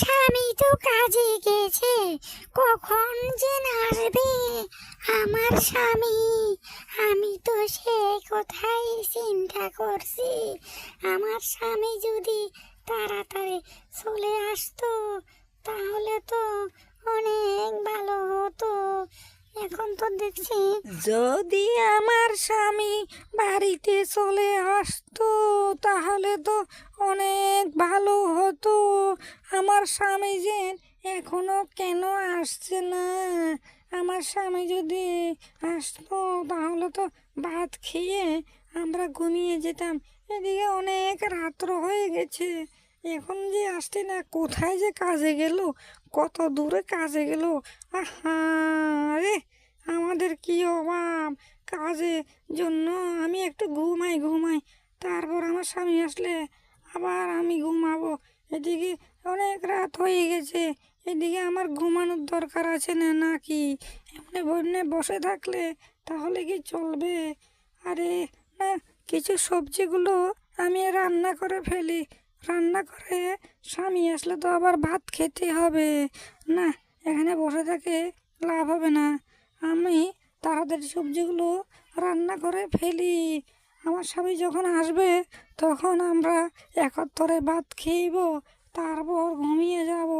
স্বামী তো কাজে গেছে, কখন যে আসবে আমার স্বামী। আমি তো সে কোথায় চিন্তা করছি, আমার স্বামী যদি তাড়াতাড়ি চলে আসতো তাহলে তো অনেক ভালো হতো। এখন তো দেখছি যদি আমার স্বামী বাড়িতে চলে আসতো তাহলে তো অনেক ভালো হতো। আমার স্বামী যে এখনো কেন আসছে না? আমার স্বামী যদি আসতো তাহলে তো ভাত খেয়ে আমরা ঘুমিয়ে যেতাম। এদিকে অনেক রাত্র হয়ে গেছে, এখন যে আসছে না, কোথায় যে কাজে গেল, কত দূরে কাজে গেল। আহা রে, আমাদের কি অভাব কাজের জন্য। আমি একটু ঘুমাই, তারপর আমার স্বামী আসলে আবার আমি ঘুমাবো। এদিকে অনেক রাত হয়ে গেছে, এদিকে আমার ঘুমানোর দরকার আছে না নাকি? এমনি বন্যে বসে থাকলে তাহলে কি চলবে? আরে না, কিছু সবজিগুলো আমি রান্না করে ফেলি, রান্না করে স্বামী আসলে তো আবার ভাত খেতে হবে। না, এখানে বসে থাকে লাভ হবে না, আমি তাড়াতাড়ি সবজিগুলো রান্না করে ফেলি। আমার স্বামী যখন আসবে তখন আমরা একত্রে ভাত খেয়েব, তারপর ঘুমিয়ে যাব।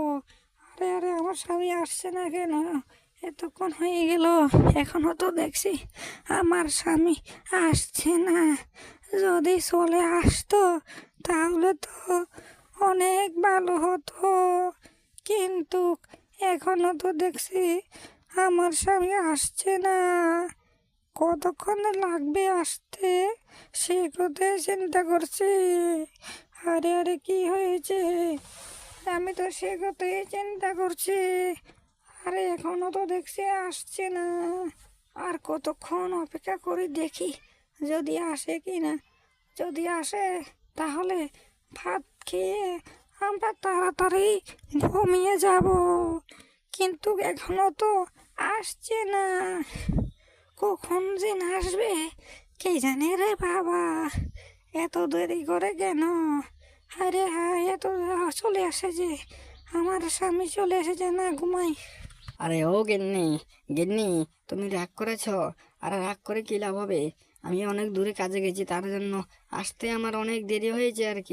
আরে আরে, আমার স্বামী আসছে না কেন? এতক্ষণ হয়ে গেল, এখনো তো দেখছি আমার স্বামী আসছে না। যদি চলে আসতো তাহলে তো অনেক ভালো হতো, কিন্তু এখনো তো দেখছি আমার স্বামী আসছে না। কতক্ষণ লাগবে আসতে সে কথাই চিন্তা করছি। আরে আরে, কি হয়েছে? আমি তো সে কথাই চিন্তা করছি। আরে এখনো তো দেখছি আসছে না। আর কতক্ষণ অপেক্ষা করে দেখি যদি আসে কি না। যদি আসে তাহলে ভাত খেয়ে আমরা তাড়াতাড়ি ঘুমিয়ে যাব, কিন্তু এখনো তো আসছে না। কখন যে না আসবে কে জানে রে বাবা, এত দেরি করে কেন? আরে হ্যাঁ, এত চলে আসে যে, আমার স্বামী চলে এসেছে, না ঘুমাই। আরে ও গিন্নি, গিন্নি, তুমি রাগ করেছ? আরে রাগ করে কি লাভ হবে? আমি অনেক দূরে কাজে গেছি, তার জন্য আসতে আমার অনেক দেরি হয়েছে আর কি।